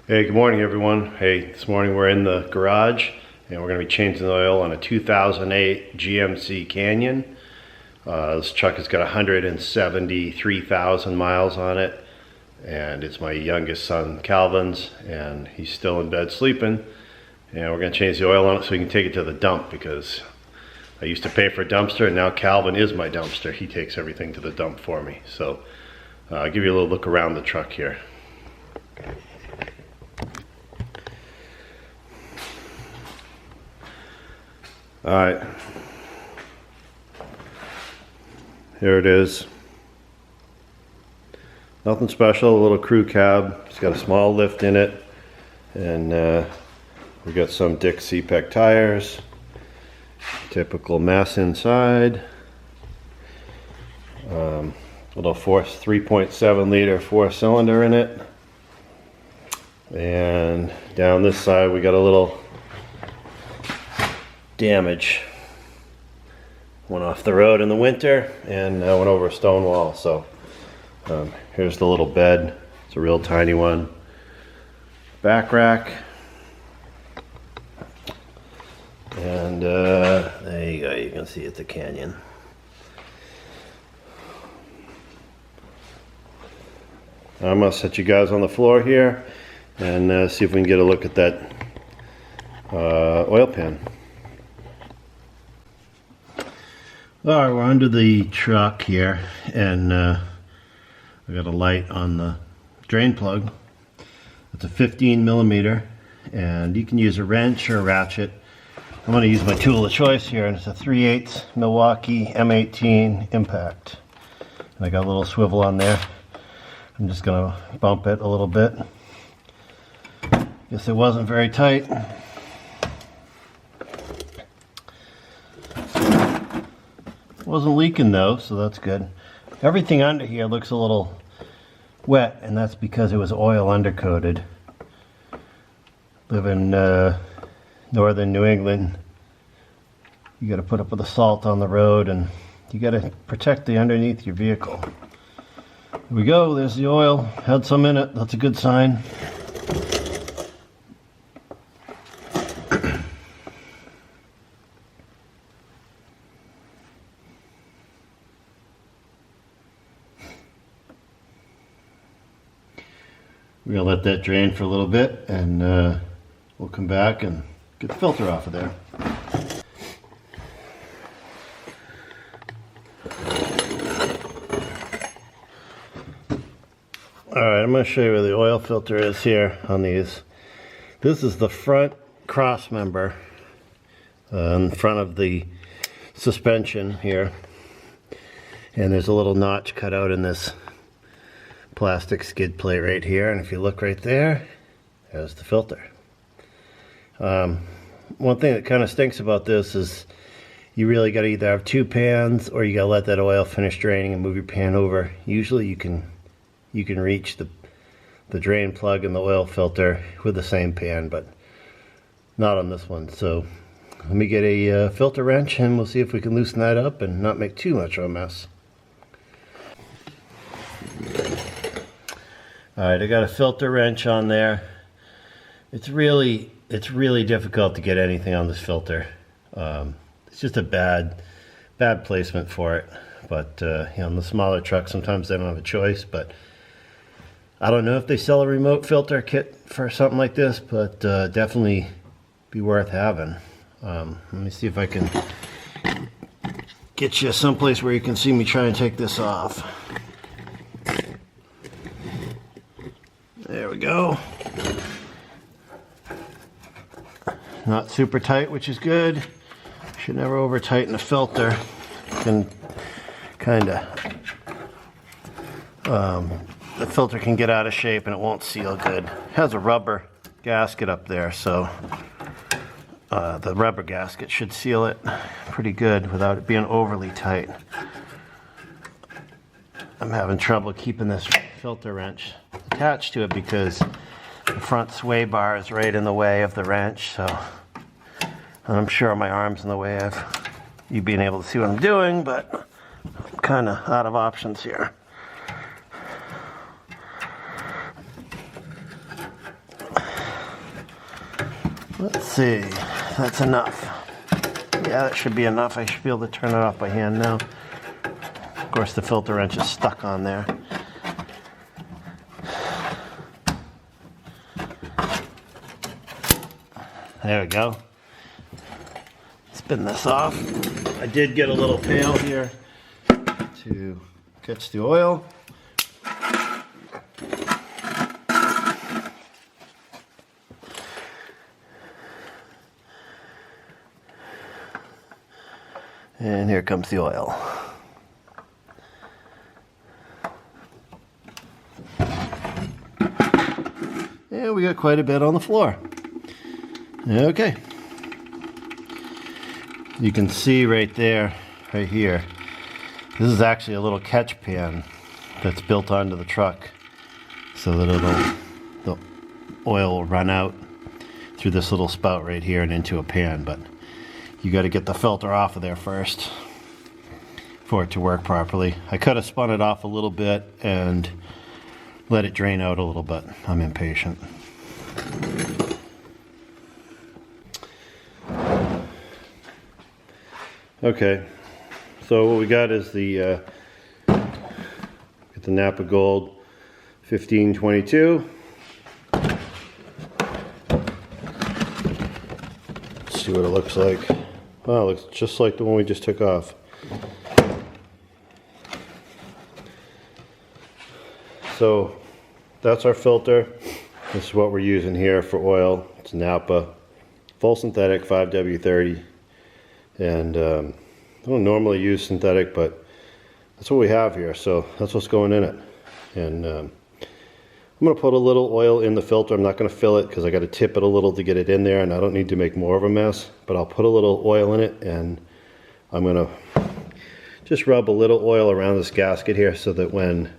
Hey, good morning everyone. Hey, this morning we're in the garage and we're going to be changing the oil on a 2008 GMC Canyon. This truck has got 173,000 miles on it, and it's my youngest son Calvin's, and he's still in bed sleeping. And we're going to change the oil on it so we can take it to the dump, because I used to pay for a dumpster and now Calvin is my dumpster. He takes everything to the dump for me. So I'll give you a little look around the truck here. Alright, here it is. Nothing special, a little crew cab. It's got a small lift in it, and we got some Dick C-Pec tires. Typical mess inside. Little 3.7 liter 4-cylinder in it. And down this side we got a little damage. Went off the road in the winter and went over a stone wall. So here's the little bed. It's a real tiny one. Back rack. And there you go, you can see it's a Canyon. I'm gonna set you guys on the floor here and see if we can get a look at that oil pan. Alright, we're under the truck here, and I got a light on the drain plug. It's a 15 millimeter, and you can use a wrench or a ratchet. I'm going to use my tool of choice here, and it's a 3/8 Milwaukee M18 Impact. And I got a little swivel on there. I'm just going to bump it a little bit. Guess it wasn't very tight. Wasn't leaking though, so that's good. Everything under here looks a little wet, and that's because it was oil undercoated. Live in northern New England. You got to put up with the salt on the road, and you got to protect the underneath your vehicle. Here we go. There's the oil. Had some in it. That's a good sign. We're going to let that drain for a little bit, and we'll come back and get the filter off of there. Alright, I'm going to show you where the oil filter is here on these. This is the front cross member in front of the suspension here. And there's a little notch cut out in this plastic skid plate right here, and if you look right there, there's the filter. One thing that kind of stinks about this is you really got to either have two pans, or you got to let that oil finish draining and move your pan over. Usually you can reach the drain plug and the oil filter with the same pan, but not on this one. So let me get a filter wrench and we'll see if we can loosen that up and not make too much of a mess. Alright, I got a filter wrench on there. It's really difficult to get anything on this filter. It's just a bad placement for it. But on the smaller trucks, sometimes they don't have a choice. But I don't know if they sell a remote filter kit for something like this, but definitely be worth having. Let me see if I can get you someplace where you can see me try and take this off. There we go. Not super tight, which is good. Should never over tighten a filter. Can the filter can get out of shape and it won't seal good. It has a rubber gasket up there, so the rubber gasket should seal it pretty good without it being overly tight. I'm having trouble keeping this filter wrench attached to it because the front sway bar is right in the way of the wrench, so I'm sure my arm's in the way of you being able to see what I'm doing, but I'm kind of out of options here. Let's see, that's enough. Yeah, that should be enough. I should be able to turn it off by hand now. Of course, the filter wrench is stuck on there. There we go. Spin this off. I did get a little pail here to catch the oil. And here comes the oil. And we got quite a bit on the floor. Okay. You can see right there, right here, this is actually a little catch pan that's built onto the truck so that the oil will run out through this little spout right here and into a pan. But you got to get the filter off of there first for it to work properly. I could have spun it off a little bit and let it drain out a little bit. I'm impatient. Okay, so what we got is the Napa Gold 1522. Let's see what it looks like. Wow, it looks just like the one we just took off. So that's our filter. This is what we're using here for oil. It's Napa, full synthetic 5W30. And I don't normally use synthetic, but that's what we have here, so that's what's going in it. And I'm going to put a little oil in the filter. I'm not going to fill it because I got to tip it a little to get it in there, and I don't need to make more of a mess, but I'll put a little oil in it, and I'm going to just rub a little oil around this gasket here so that when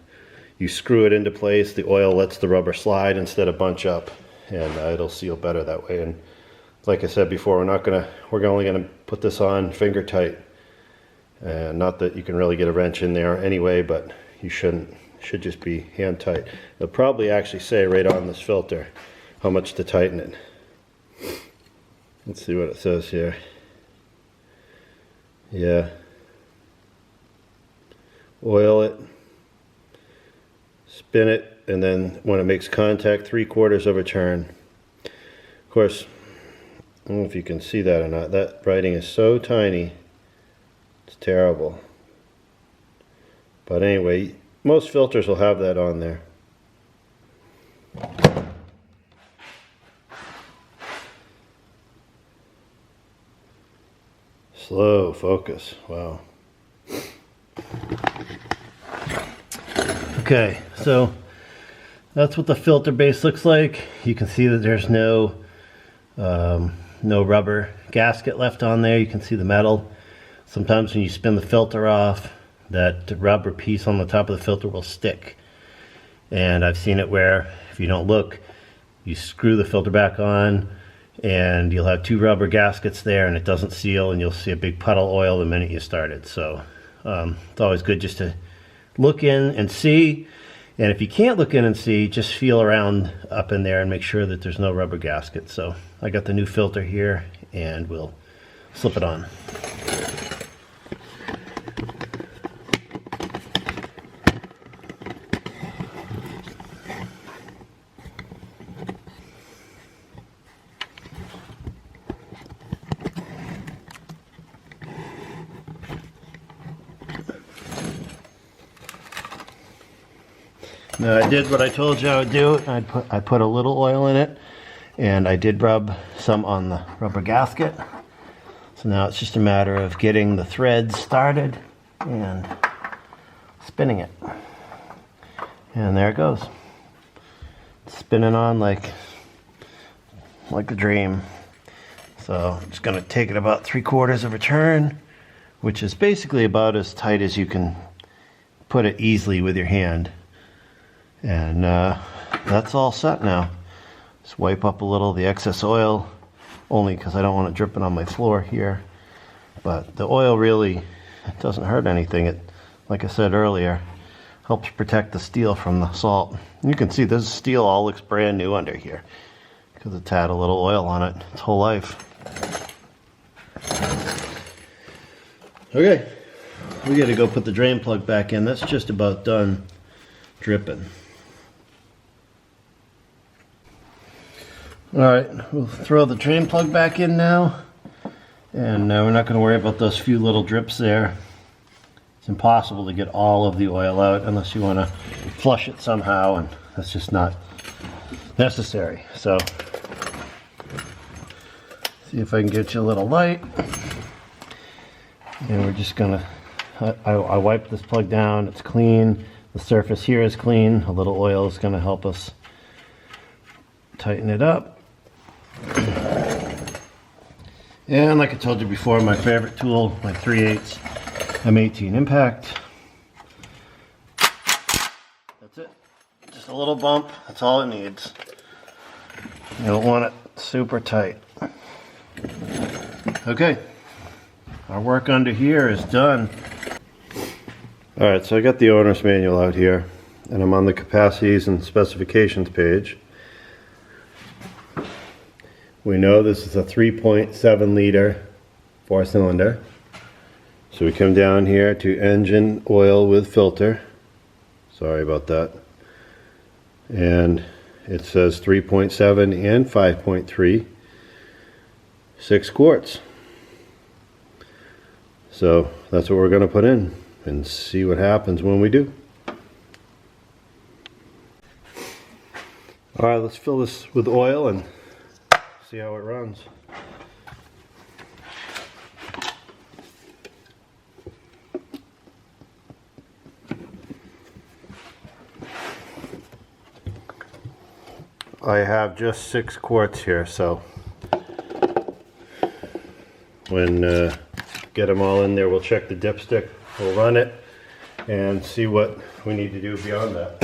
you screw it into place, the oil lets the rubber slide instead of bunch up, and it'll seal better that way. And like I said before, we're only gonna put this on finger tight. Not that you can really get a wrench in there anyway, but you shouldn't. It should just be hand tight. It'll probably actually say right on this filter how much to tighten it. Let's see what it says here. Yeah. Oil it, spin it, and then when it makes contact, 3/4 of a turn. Of course, I don't know if you can see that or not. That writing is so tiny. It's terrible. But anyway, most filters will have that on there. Slow focus. Wow. Okay, so that's what the filter base looks like. You can see that there's no rubber gasket left on there. You can see the metal. Sometimes when you spin the filter off, that rubber piece on the top of the filter will stick. And I've seen it where if you don't look, you screw the filter back on and you'll have 2 rubber gaskets there and it doesn't seal, and you'll see a big puddle of oil the minute you start it. So it's always good just to look in and see. And if you can't look in and see, just feel around up in there and make sure that there's no rubber gasket. So I got the new filter here and we'll slip it on. Now I did what I told you I would do. I put a little oil in it, and I did rub some on the rubber gasket. So now it's just a matter of getting the threads started and spinning it. And there it goes. It's spinning on like a dream. So I'm just going to take it about 3/4 of a turn, which is basically about as tight as you can put it easily with your hand. And that's all set now. Just wipe up a little of the excess oil, only because I don't want it dripping on my floor here. But the oil really doesn't hurt anything. It, like I said earlier, helps protect the steel from the salt. You can see this steel all looks brand new under here, because it's had a little oil on it its whole life. Okay, we got to go put the drain plug back in. That's just about done dripping. Alright, we'll throw the drain plug back in now, and we're not going to worry about those few little drips there. It's impossible to get all of the oil out unless you want to flush it somehow, and that's just not necessary. So, see if I can get you a little light. And we're just going to, I wiped this plug down, it's clean. The surface here is clean. A little oil is going to help us tighten it up. And like I told you before, my favorite tool, my 3/8 M18 Impact. That's it. Just a little bump. That's all it needs. You don't want it super tight. Okay. Our work under here is done. Alright, so I got the owner's manual out here, and I'm on the capacities and specifications page. We know this is a 3.7 liter 4-cylinder. So we come down here to engine oil with filter. Sorry about that. And it says 3.7 and 5.3, 6 quarts. So that's what we're going to put in and see what happens when we do. Alright, let's fill this with oil and see how it runs. I have just 6 quarts here, so when get them all in there, we'll check the dipstick, we'll run it, and see what we need to do beyond that.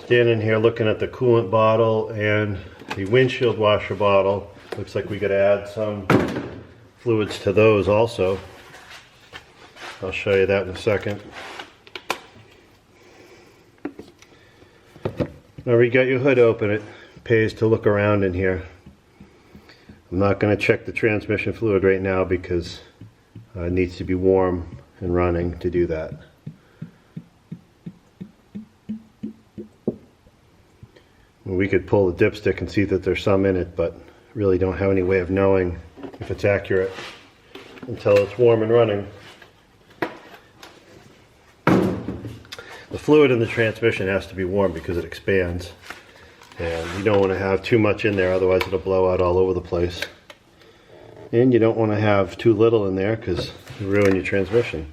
Standing here looking at the coolant bottle and the windshield washer bottle. Looks like we could add some fluids to those also. I'll show you that in a second. Now we got your hood open, it pays to look around in here. I'm not going to check the transmission fluid right now because it needs to be warm and running to do that. We could pull the dipstick and see that there's some in it, but really don't have any way of knowing if it's accurate until it's warm and running. The fluid in the transmission has to be warm because it expands, and you don't want to have too much in there, otherwise it'll blow out all over the place. And you don't want to have too little in there because you ruin your transmission.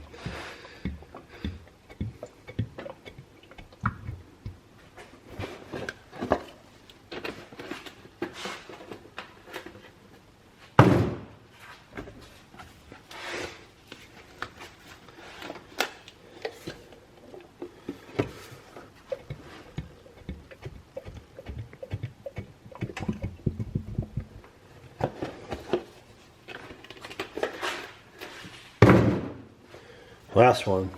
Last one.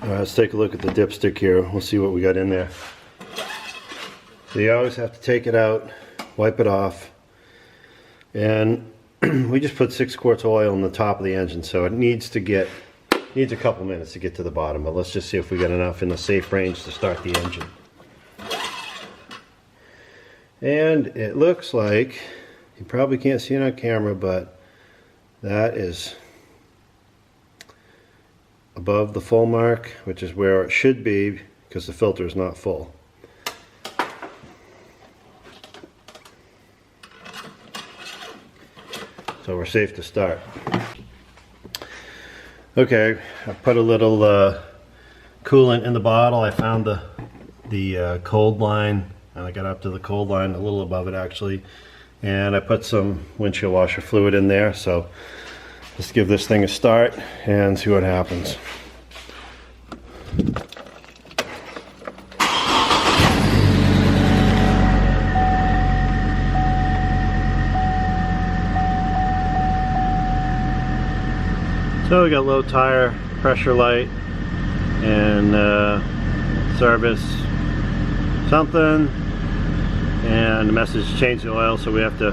Let's take a look at the dipstick here. We'll see what we got in there. So you always have to take it out, wipe it off, and we just put 6 quarts of oil in the top of the engine, so it needs a couple minutes to get to the bottom, but let's just see if we got enough in the safe range to start the engine. And it looks like, you probably can't see it on camera, but that is above the full mark, which is where it should be because the filter is not full. So we're safe to start. Okay, I put a little coolant in the bottle. I found the cold line, and I got up to the cold line, a little above it actually, and I put some windshield washer fluid in there. So let's give this thing a start and see what happens. So we got low tire pressure light and service something, and the message change the oil, so we have to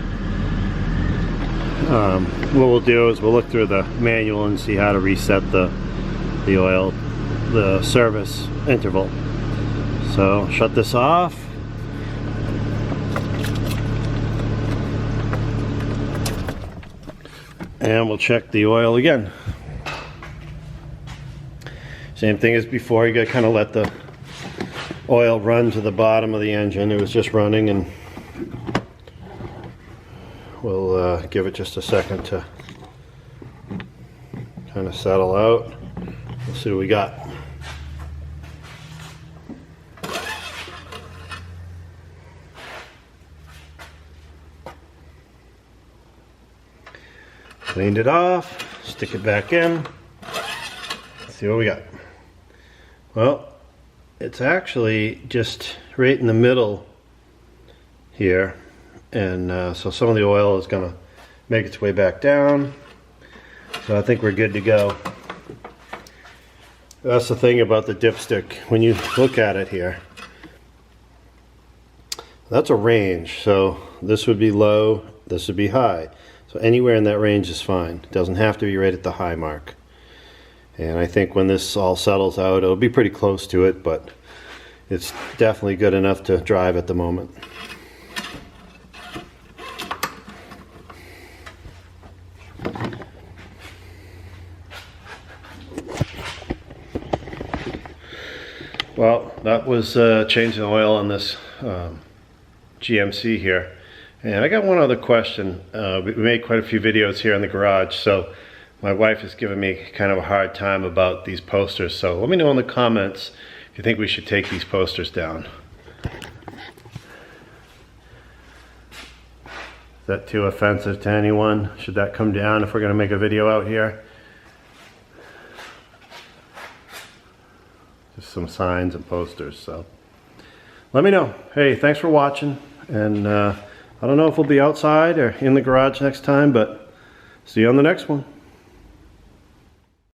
what we'll do is we'll look through the manual and see how to reset the oil, the service interval. So shut this off. And we'll check the oil again. Same thing as before, you gotta kind of let the oil run to the bottom of the engine. It was just running, and we'll give it just a second to kind of settle out. Let's see what we got. Cleaned it off, stick it back in. Let's see what we got. Well, it's actually just right in the middle here, and so some of the oil is going to make its way back down. So I think we're good to go. That's the thing about the dipstick. When you look at it here, that's a range. So this would be low, this would be high. So anywhere in that range is fine. It doesn't have to be right at the high mark. And I think when this all settles out, it'll be pretty close to it, but it's definitely good enough to drive at the moment. Well, that was changing oil on this GMC here. And I got one other question. We made quite a few videos here in the garage, so my wife has given me kind of a hard time about these posters. So let me know in the comments if you think we should take these posters down. Is that too offensive to anyone? Should that come down if we're going to make a video out here? Just some signs and posters. So let me know. Hey, thanks for watching, and I don't know if we'll be outside or in the garage next time, but see you on the next one.